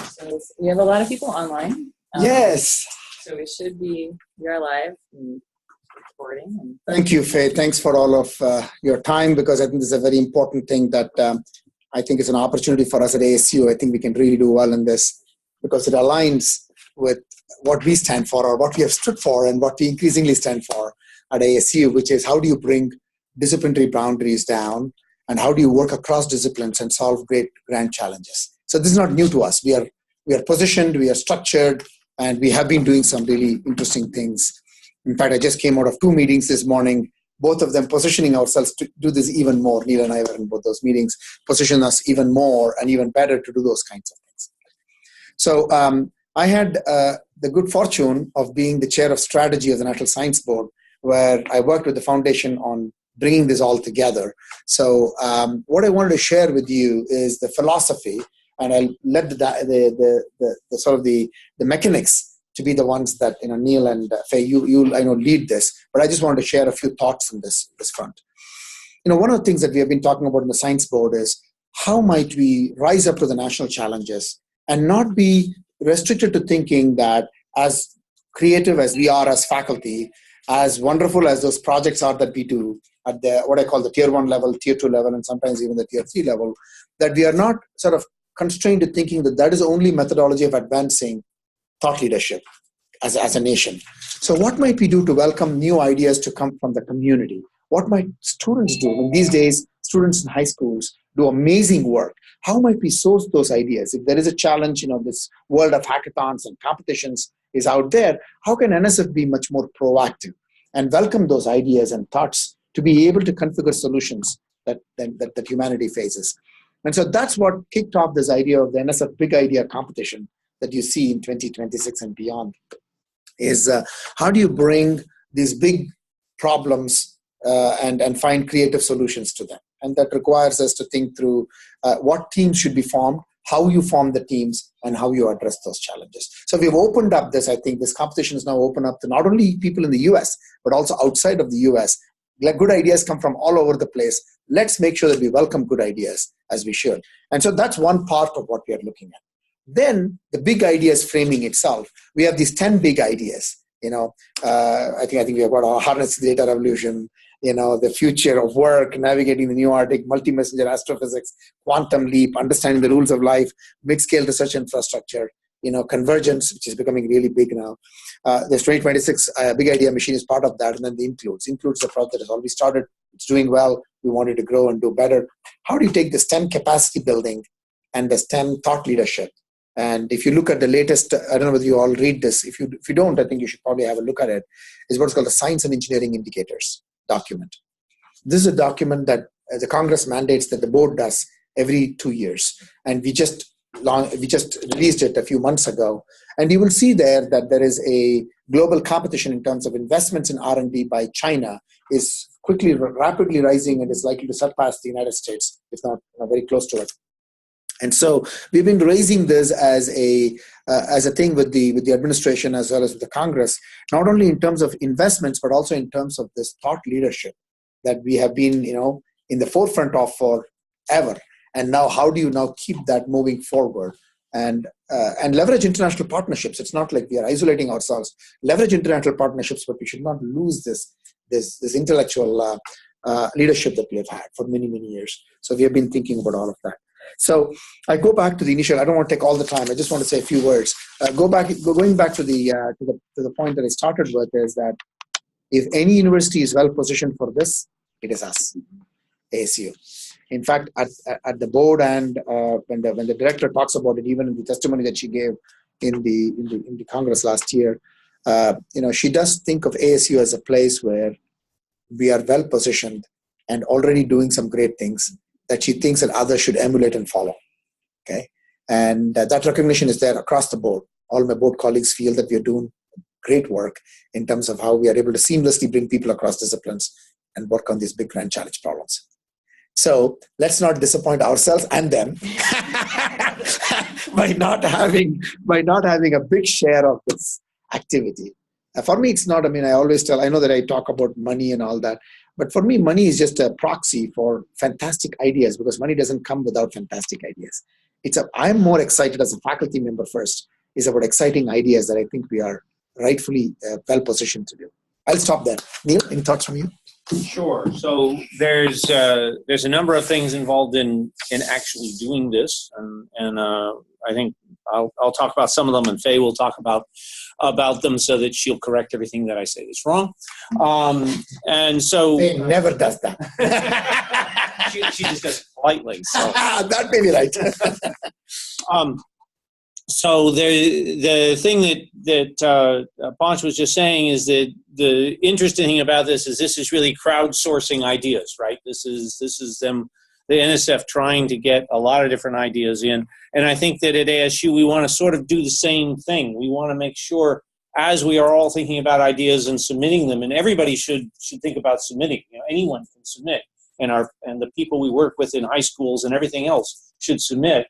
So we have a lot of people online. Yes. So you're live and recording. And Thank you, Faye. Thanks for all of your time, because I think this is a very important thing that I think is an opportunity for us at ASU. I think we can really do well in this because it aligns with what we stand for, or what we have stood for, and what we increasingly stand for at ASU, which is how do you bring disciplinary boundaries down, and how do you work across disciplines and solve great grand challenges. So this is not new to us. We are positioned, we are structured, and we have been doing some really interesting things. In fact, I just came out of 2 meetings this morning, both of them positioning ourselves to do this even more. Neil and I were in both those meetings, position us even more and even better to do those kinds of things. So I had the good fortune of being the chair of strategy of the National Science Board, where I worked with the foundation on bringing this all together. So what I wanted to share with you is the philosophy, and I'll let the sort of the mechanics to be the ones that Neil and Faye, you I know lead this. But I just wanted to share a few thoughts on this front. One of the things that we have been talking about in the Science Board is how might we rise up to the national challenges and not be restricted to thinking that as creative as we are as faculty, as wonderful as those projects are that we do at the what I call the tier 1 level, tier 2 level, and sometimes even the tier 3 level, that we are not sort of constrained to thinking that that is the only methodology of advancing thought leadership as a nation. So what might we do to welcome new ideas to come from the community? What might students do? In these days, students in high schools do amazing work. How might we source those ideas? If there is a challenge, this world of hackathons and competitions is out there, how can NSF be much more proactive and welcome those ideas and thoughts to be able to configure solutions that humanity faces? And so that's what kicked off this idea of the NSF Big Idea Competition that you see in 2026 and beyond, is how do you bring these big problems and find creative solutions to them? And that requires us to think through what teams should be formed, how you form the teams, and how you address those challenges. So we've opened up this, I think this competition is now open up to not only people in the US, but also outside of the US. Good ideas come from all over the place. Let's make sure that we welcome good ideas as we should. And so that's one part of what we are looking at. Then the big ideas framing itself. We have these 10 big ideas. I think we have got our harness data revolution, the future of work, navigating the new Arctic, multi-messenger astrophysics, quantum leap, understanding the rules of life, mid-scale research infrastructure, convergence, which is becoming really big now. This 2026 big idea machine is part of that, and then the includes the project that has already started. It's doing well. We want it to grow and do better. How do you take the STEM capacity building and the STEM thought leadership? And if you look at the latest, I don't know whether you all read this. If you don't, I think you should probably have a look at it. It's what's called the Science and Engineering Indicators document. This is a document that the Congress mandates that the board does every 2 years. And we just released it a few months ago. And you will see there that there is a global competition in terms of investments in R&D by China is rapidly rising, and is likely to surpass the United States, if not very close to it. And so we've been raising this as a thing with the administration as well as with the Congress, not only in terms of investments, but also in terms of this thought leadership that we have been, in the forefront of forever. And now, how do you now keep that moving forward and leverage international partnerships? It's not like we are isolating ourselves. Leverage international partnerships, but we should not lose this intellectual leadership that we have had for many, many years. So we have been thinking about all of that. So I go back to the initial. I don't want to take all the time. I just want to say a few words. Going back to the point that I started with is that if any university is well positioned for this, it is us, ASU. In fact, at the board and when the director talks about it, even in the testimony that she gave in the Congress last year, she does think of ASU as a place where we are well positioned and already doing some great things that she thinks that others should emulate and follow. Okay, and that recognition is there across the board. All my board colleagues feel that we are doing great work in terms of how we are able to seamlessly bring people across disciplines and work on these big grand challenge problems. So let's not disappoint ourselves and them by not having a big share of this activity. For me, it's not. I always I know that I talk about money and all that, but for me, money is just a proxy for fantastic ideas, because money doesn't come without fantastic ideas. I'm more excited as a faculty member first, is about exciting ideas that I think we are rightfully well positioned to do. I'll stop there. Neil, any thoughts from you? Sure. So there's a number of things involved in actually doing this, and I think I'll talk about some of them, and Faye will talk about them so that she'll correct everything that I say that's wrong. And so Faye never does that. she just does it politely. So that may be right. So the thing that Ponch was just saying is that the interesting thing about this is really crowdsourcing ideas, right? This is them, the NSF, trying to get a lot of different ideas in. And I think that at ASU we want to sort of do the same thing. We want to make sure, as we are all thinking about ideas and submitting them, and everybody should think about submitting. Anyone can submit, and the people we work with in high schools and everything else should submit.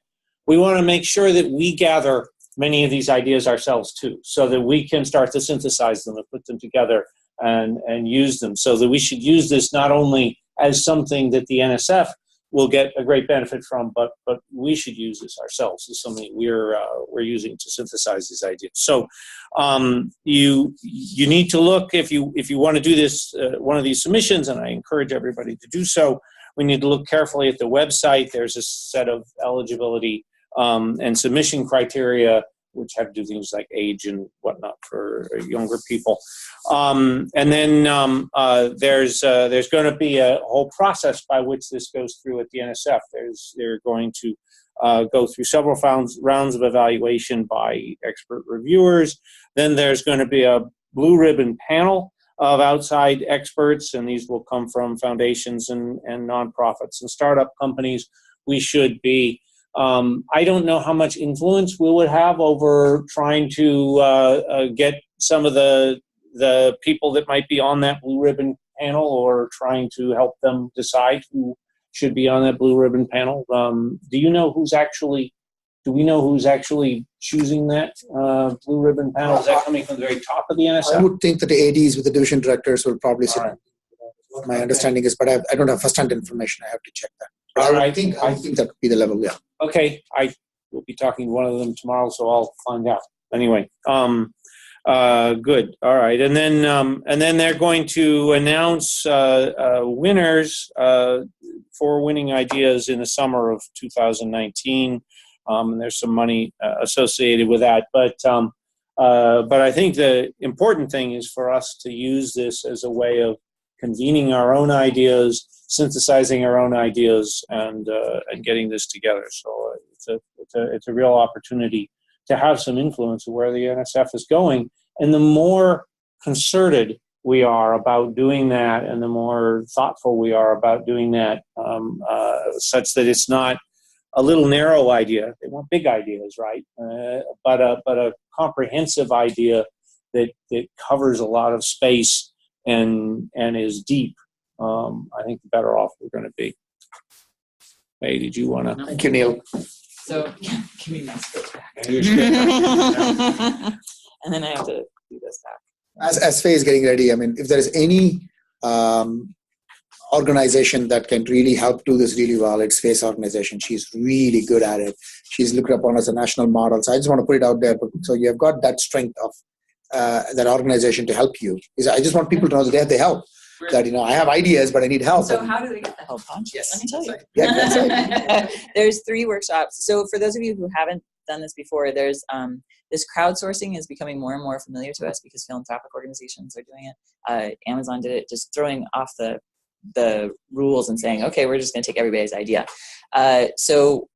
We want to make sure that we gather many of these ideas ourselves too, so that we can start to synthesize them and put them together and use them. So that we should use this not only as something that the NSF will get a great benefit from, but we should use this ourselves as something we're using to synthesize these ideas. So you need to look, if you want to do this, one of these submissions, and I encourage everybody to do so, we need to look carefully at the website. There's a set of eligibility and submission criteria, which have to do things like age and whatnot for younger people. And then there's going to be a whole process by which this goes through at the NSF. They're going to go through several rounds of evaluation by expert reviewers. Then there's going to be a blue ribbon panel of outside experts, and these will come from foundations and nonprofits and startup companies. We should be, I don't know how much influence we would have over trying to get some of the people that might be on that blue ribbon panel, or trying to help them decide who should be on that blue ribbon panel. Do we know who's actually choosing that blue ribbon panel? Is that coming from the very top of the NSF? I would think that the ADs with the division directors will probably sit. Right. What my understanding is, but I don't have first-hand information. I have to check that. But I think that would be the level, yeah. Okay, I will be talking to one of them tomorrow, so I'll find out. Anyway, good. All right, and then they're going to announce winners for winning ideas in the summer of 2019. And there's some money associated with that, but I think the important thing is for us to use this as a way of convening our own ideas, synthesizing our own ideas, and getting this together. So it's a real opportunity to have some influence of where the NSF is going. And the more concerted we are about doing that, and the more thoughtful we are about doing that, such that it's not a little narrow idea. They want big ideas, right? But a comprehensive idea that covers a lot of space and is deep. I think the better off we're going to be. Hey, did you want to? Thank you, Neil. So, give me my skills back. And then I have to do this back. As Faye is getting ready, I mean, if there is any organization that can really help do this really well, it's Faye's organization. She's really good at it. She's looked upon as a national model. So I just want to put it out there. So you have got that strength of that organization to help you. I just want people to know that they have the help. That, I have ideas, but I need help. So how do they get the help? Yes. Let me tell you. Yeah, that's right. There's 3 workshops. So for those of you who haven't done this before, there's this crowdsourcing is becoming more and more familiar to us because philanthropic organizations are doing it. Amazon did it, just throwing off the rules and saying, okay, we're just going to take everybody's idea. So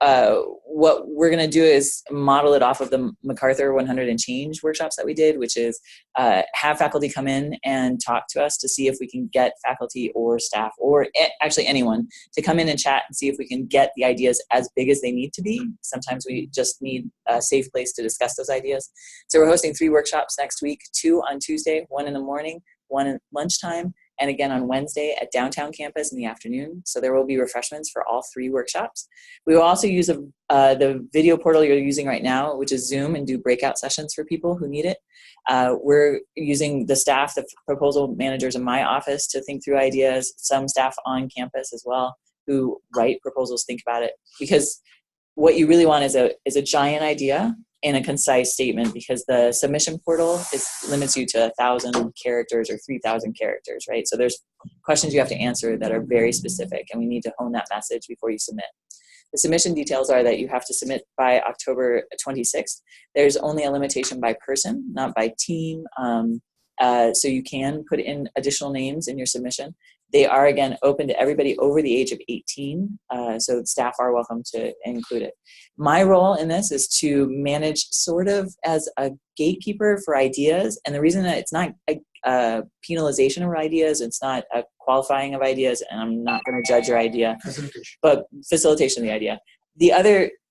what we're going to do is model it off of the MacArthur 100 and Change workshops that we did, which is have faculty come in and talk to us to see if we can get faculty or staff or actually anyone to come in and chat and see if we can get the ideas as big as they need to be. Sometimes we just need a safe place to discuss those ideas. So we're hosting 3 workshops next week, 2 on Tuesday, 1 in the morning, 1 at lunchtime, and again on Wednesday at downtown campus in the afternoon. So there will be refreshments for all 3 workshops. We will also use the video portal you're using right now, which is Zoom, and do breakout sessions for people who need it. We're using the staff, the proposal managers in my office, to think through ideas, some staff on campus as well who write proposals, think about it. Because what you really want is a giant idea in a concise statement, because the submission portal limits you to 1,000 characters or 3,000 characters, right? So there's questions you have to answer that are very specific, and we need to hone that message before you submit. The submission details are that you have to submit by October 26th. There's only a limitation by person, not by team. So you can put in additional names in your submission. They are, again, open to everybody over the age of 18, so staff are welcome to include it. My role in this is to manage sort of as a gatekeeper for ideas, and the reason that it's not a penalization of ideas, it's not a qualifying of ideas, and I'm not going to judge your idea, but facilitation of the idea.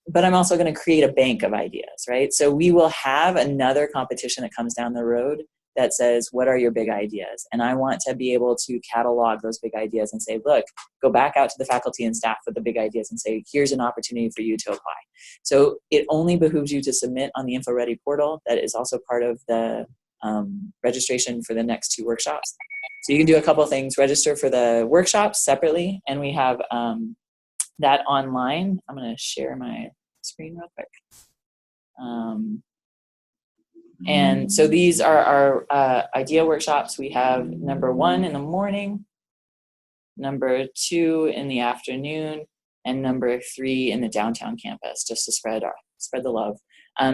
But I'm also going to create a bank of ideas, right? So we will have another competition that comes down the road that says, what are your big ideas? And I want to be able to catalog those big ideas and say, look, go back out to the faculty and staff with the big ideas and say, here's an opportunity for you to apply. So it only behooves you to submit on the InfoReady portal. That is also part of the registration for the next 2 workshops. So you can do a couple of things. Register for the workshops separately, and we have that online. I'm going to share my screen real quick. And so these are our idea workshops. We have number 1 in the morning, number 2 in the afternoon, and number 3 in the downtown campus, just to spread the love.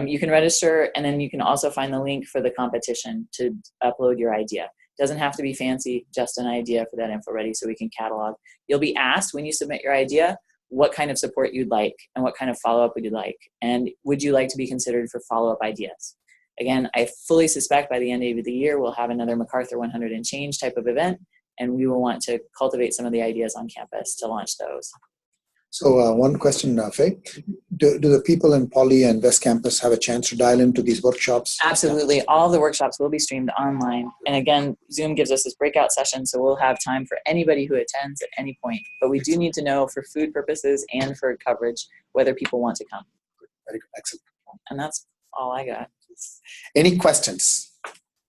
You can register, and then you can also find the link for the competition to upload your idea. It doesn't have to be fancy, just an idea for that InfoReady so we can catalog. You'll be asked when you submit your idea what kind of support you'd like and what kind of follow-up would you like, and would you like to be considered for follow-up ideas. Again, I fully suspect by the end of the year, we'll have another MacArthur 100 and change type of event, and we will want to cultivate some of the ideas on campus to launch those. So one question, Faye. Do the people in Poly and West Campus have a chance to dial into these workshops? Absolutely. All of the workshops will be streamed online. And again, Zoom gives us this breakout session, so we'll have time for anybody who attends at any point. But we do need to know for food purposes and for coverage whether people want to come. Very good. Excellent. And that's all I got. Any questions,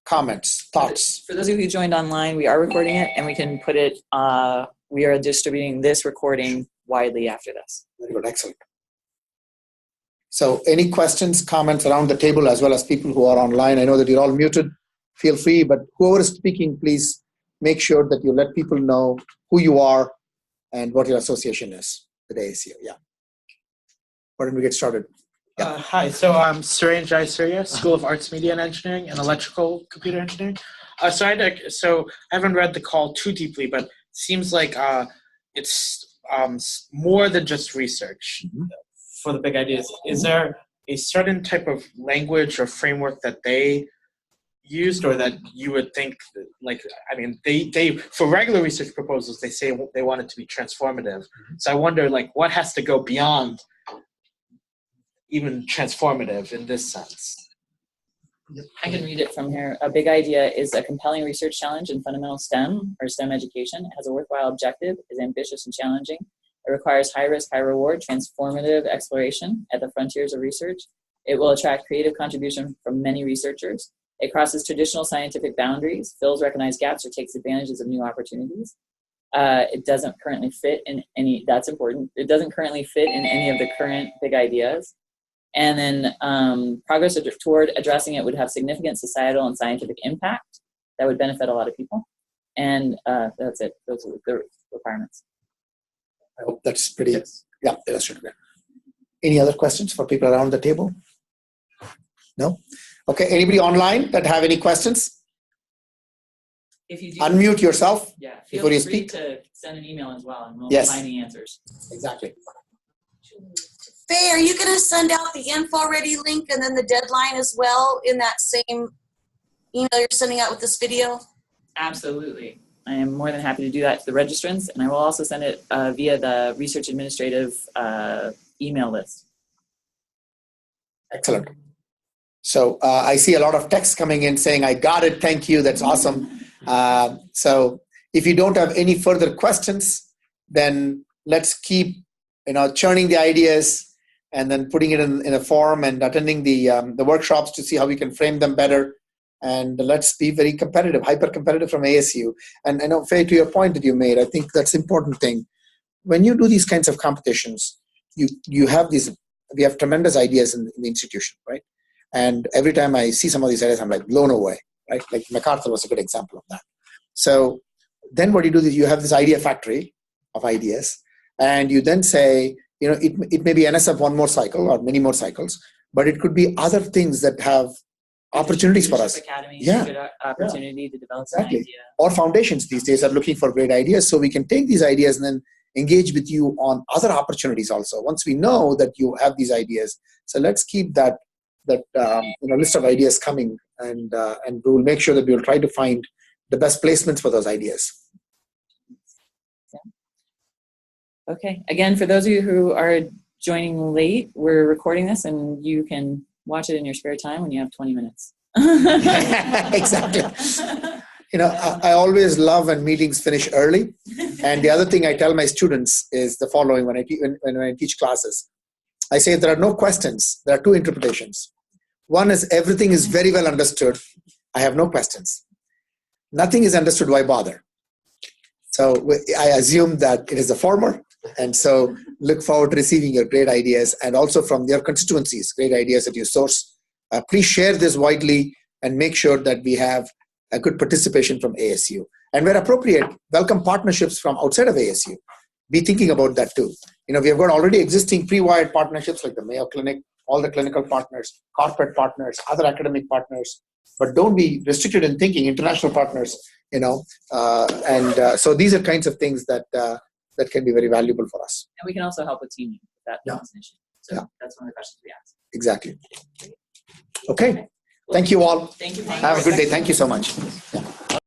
comments, thoughts? For those of you who joined online, we are recording it, and we can put it, we are distributing this recording widely after this. Very good. Excellent. So any questions, comments around the table, as well as people who are online? I know that you're all muted. Feel free, but whoever is speaking, please make sure that you let people know who you are and what your association is with ASU. Yeah. Why don't we get started? Yeah. Hi, so I'm Suren Jai Surya, School of Arts, Media and Engineering and Electrical Computer Engineering. So I haven't read the call too deeply, but it seems like it's more than just research for the big ideas. Is there a certain type of language or framework that they used, or that you would think, like, I mean, they for regular research proposals, they say they want it to be transformative. So I wonder, like, what has to go beyond even transformative in this sense? I can read it from here. A big idea is a compelling research challenge in fundamental STEM or STEM education. It has a worthwhile objective, is ambitious and challenging. It requires high risk, high reward, transformative exploration at the frontiers of research. It will attract creative contribution from many researchers. It crosses traditional scientific boundaries, fills recognized gaps, or takes advantages of new opportunities. It doesn't currently fit in any, that's important. It doesn't currently fit in any of the current big ideas. And then progress toward addressing it would have significant societal and scientific impact that would benefit a lot of people. And that's it. Those are the requirements. I hope that's pretty, illustrative. Any other questions for people around the table? No? Okay, anybody online that have any questions? If you do, unmute yourself before you speak. Feel free to send an email as well, and we'll find the answers. Exactly. Faye, are you going to send out the InfoReady link and then the deadline as well in that same email you're sending out with this video? Absolutely. I am more than happy to do that to the registrants, and I will also send it via the research administrative email list. Excellent. So I see a lot of text coming in saying, I got it, thank you, that's awesome. So if you don't have any further questions, then let's keep churning the ideas and then putting it in a form and attending the workshops to see how we can frame them better. And let's be very competitive, hyper competitive from ASU. And I know, Faye, to your point that you made, I think that's an important thing. When you do these kinds of competitions, you have these we have tremendous ideas in the institution, right? And every time I see some of these ideas, I'm like blown away, right? Like MacArthur was a good example of that. So then what you do is you have this idea factory of ideas, and you then say, it may be NSF one more cycle or many more cycles, but it could be other things that have opportunities for us. Academy, Yeah. good opportunity to develop Exactly. an idea. Or foundations these days are looking for great ideas, so we can take these ideas and then engage with you on other opportunities also. Once we know that you have these ideas, so let's keep that list of ideas coming, and we'll make sure that we'll try to find the best placements for those ideas. Okay. Again, for those of you who are joining late, we're recording this, and you can watch it in your spare time when you have 20 minutes. Exactly. I always love when meetings finish early. And the other thing I tell my students is the following: when I teach classes, I say there are no questions. There are two interpretations. One is everything is very well understood. I have no questions. Nothing is understood. Why bother? So I assume that it is the former. And so look forward to receiving your great ideas, and also from your constituencies, great ideas that you source. Please share this widely and make sure that we have a good participation from ASU. And where appropriate, welcome partnerships from outside of ASU. Be thinking about that too. We have got already existing pre-wired partnerships like the Mayo Clinic, all the clinical partners, corporate partners, other academic partners, but don't be restricted in thinking international partners, so these are kinds of things that can be very valuable for us. And we can also help with teaming if that becomes an issue. So that's one of the questions we ask. Exactly. Okay. Thank you all. Thank you. Have a good day. Thank you so much. Yeah.